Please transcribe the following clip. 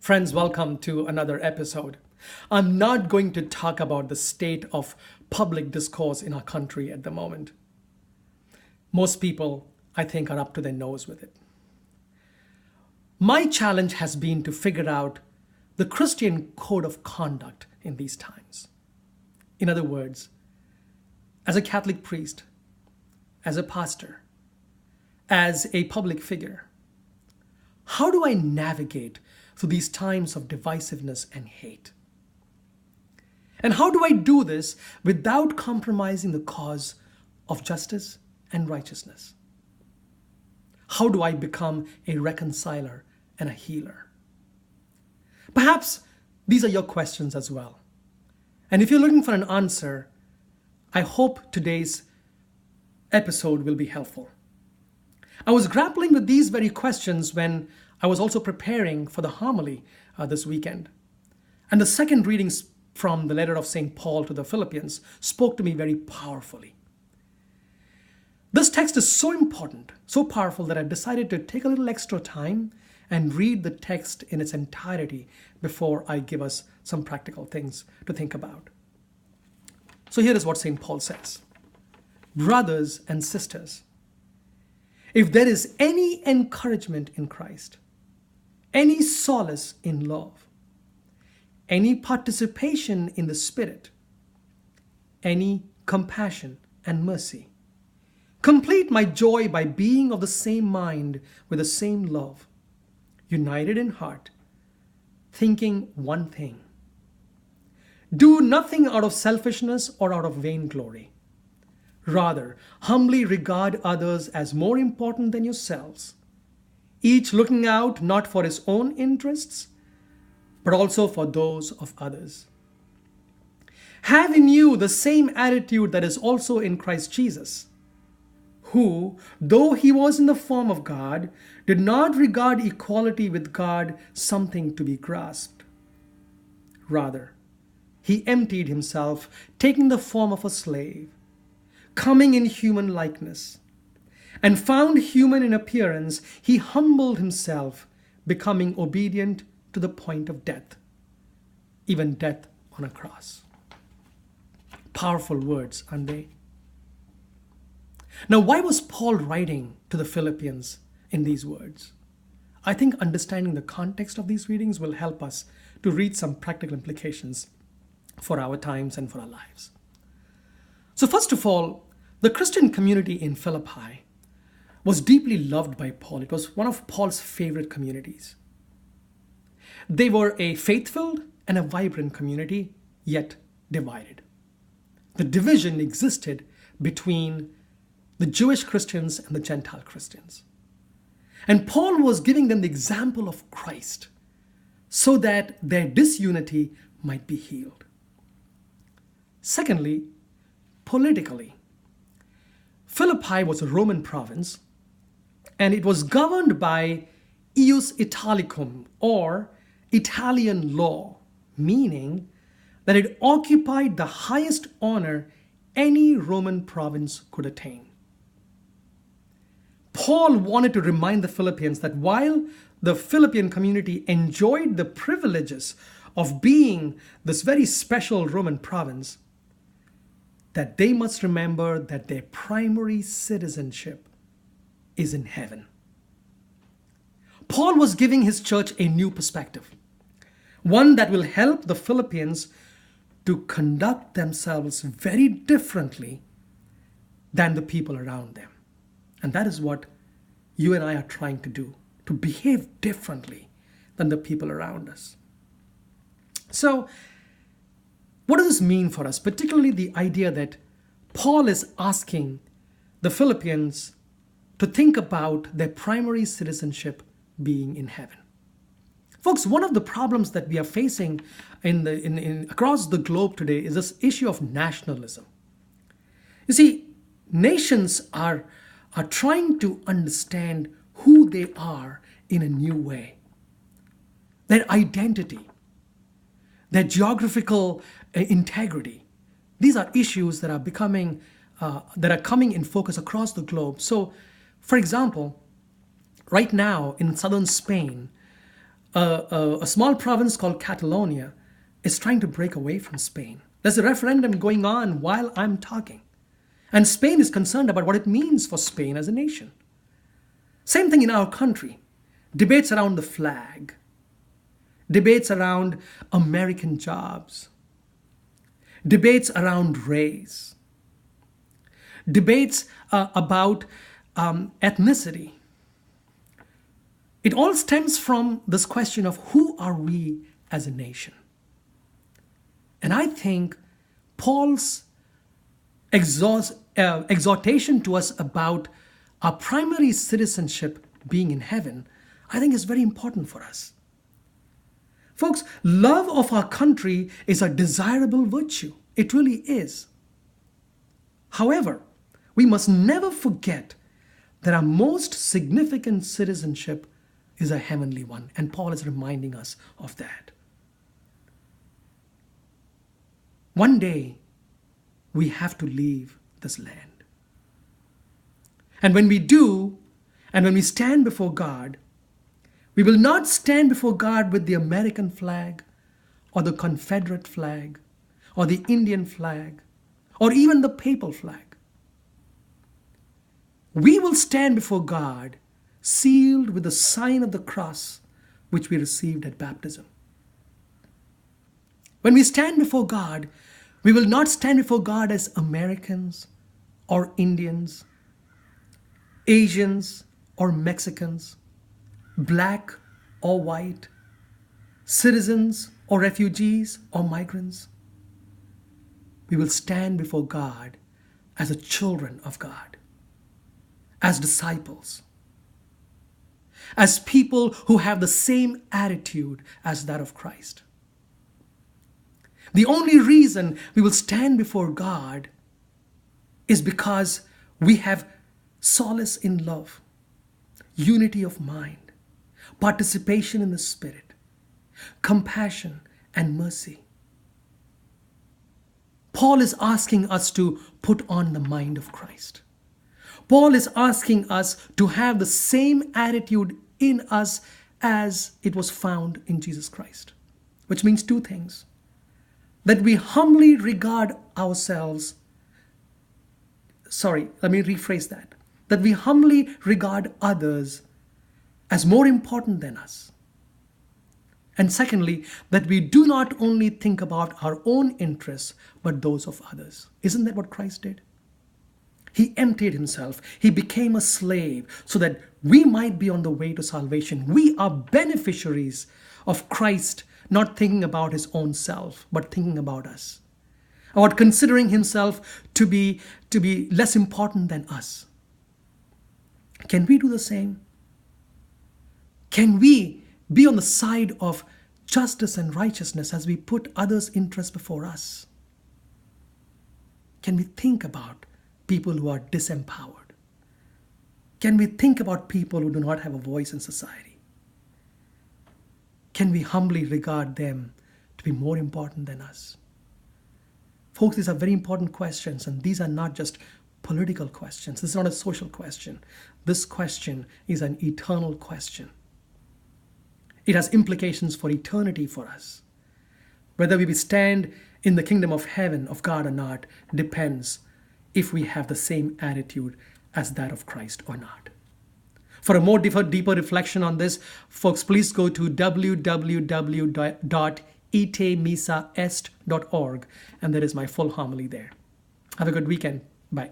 Friends, welcome to another episode. I'm not going to talk about the state of public discourse in our country at the moment. Most people, I think, are up to their nose with it. My challenge has been to figure out the Christian code of conduct in these times. In other words, as a Catholic priest, as a pastor, as a public figure, how do I navigate through these times of divisiveness and hate? And how do I do this without compromising the cause of justice and righteousness? How do I become a reconciler and a healer? Perhaps these are your questions as well. And if you're looking for an answer, I hope today's episode will be helpful. I was grappling with these very questions when I was also preparing for the homily this weekend. And the second readings from the letter of St. Paul to the Philippians spoke to me very powerfully. This text is so important, so powerful that I decided to take a little extra time and read the text in its entirety before I give us some practical things to think about. So here is what St. Paul says. Brothers and sisters, if there is any encouragement in Christ, any solace in love, any participation in the Spirit, any compassion and mercy, complete my joy by being of the same mind with the same love, united in heart, thinking one thing. Do nothing out of selfishness or out of vainglory. Rather, humbly regard others as more important than yourselves, each looking out not for his own interests, but also for those of others. Have in you the same attitude that is also in Christ Jesus, who, though he was in the form of God, did not regard equality with God something to be grasped. Rather, he emptied himself, taking the form of a slave, coming in human likeness, and found human in appearance, he humbled himself, becoming obedient to the point of death, even death on a cross. Powerful words, aren't they? Now, why was Paul writing to the Philippians in these words? I think understanding the context of these readings will help us to read some practical implications for our times and for our lives. So first of all, the Christian community in Philippi was deeply loved by Paul. It was one of Paul's favorite communities. They were a faith-filled and a vibrant community, yet divided. The division existed between the Jewish Christians and the Gentile Christians. And Paul was giving them the example of Christ so that their disunity might be healed. Secondly, politically, Philippi was a Roman province, and it was governed by ius Italicum, or Italian law, meaning that it occupied the highest honor any Roman province could attain. Paul wanted to remind the Philippians that while the Philippian community enjoyed the privileges of being this very special Roman province, that they must remember that their primary citizenship is in heaven. Paul was giving his church a new perspective, one that will help the Philippians to conduct themselves very differently than the people around them. And that is what you and I are trying to do, to behave differently than the people around us. So, what does this mean for us? Particularly the idea that Paul is asking the Philippians to think about their primary citizenship being in heaven. Folks, one of the problems that we are facing across the globe today is this issue of nationalism. You see, nations are trying to understand who they are in a new way. Their identity, their geographical integrity. These are issues that are coming in focus across the globe. So, for example, right now in southern Spain, a small province called Catalonia is trying to break away from Spain. There's a referendum going on while I'm talking. And Spain is concerned about what it means for Spain as a nation. Same thing in our country. Debates around the flag. Debates around American jobs. Debates around race. Debates about ethnicity. It all stems from this question of who are we as a nation? And I think Paul's exhortation to us about our primary citizenship being in heaven, I think is very important for us. Folks, love of our country is a desirable virtue. It really is. However, we must never forget that our most significant citizenship is a heavenly one, and Paul is reminding us of that. One day, we have to leave this land. And when we do, and when we stand before God, we will not stand before God with the American flag, or the Confederate flag, or the Indian flag, or even the papal flag. We will stand before God sealed with the sign of the cross which we received at baptism. When we stand before God, we will not stand before God as Americans or Indians, Asians or Mexicans, black or white, citizens or refugees or migrants. We will stand before God as the children of God, as disciples, as people who have the same attitude as that of Christ. The only reason we will stand before God is because we have solace in love, unity of mind, participation in the Spirit, compassion and mercy. Paul is asking us to put on the mind of Christ. Paul is asking us to have the same attitude in us as it was found in Jesus Christ, which means two things. That we humbly regard ourselves, let me rephrase that. That we humbly regard others as more important than us. And secondly, that we do not only think about our own interests, but those of others. Isn't that what Christ did? He emptied himself. He became a slave so that we might be on the way to salvation. We are beneficiaries of Christ, not thinking about his own self, but thinking about us. About considering himself to be less important than us. Can we do the same? Can we be on the side of justice and righteousness as we put others' interests before us? Can we think about people who are disempowered? Can we think about people who do not have a voice in society? Can we humbly regard them to be more important than us? Folks, these are very important questions, and these are not just political questions. This is not a social question. This question is an eternal question. It has implications for eternity for us. Whether we stand in the kingdom of heaven of God or not depends if we have the same attitude as that of Christ or not. For a more deeper reflection on this, folks, please go to www.itemissaest.org, and there is my full homily there. Have a good weekend. Bye.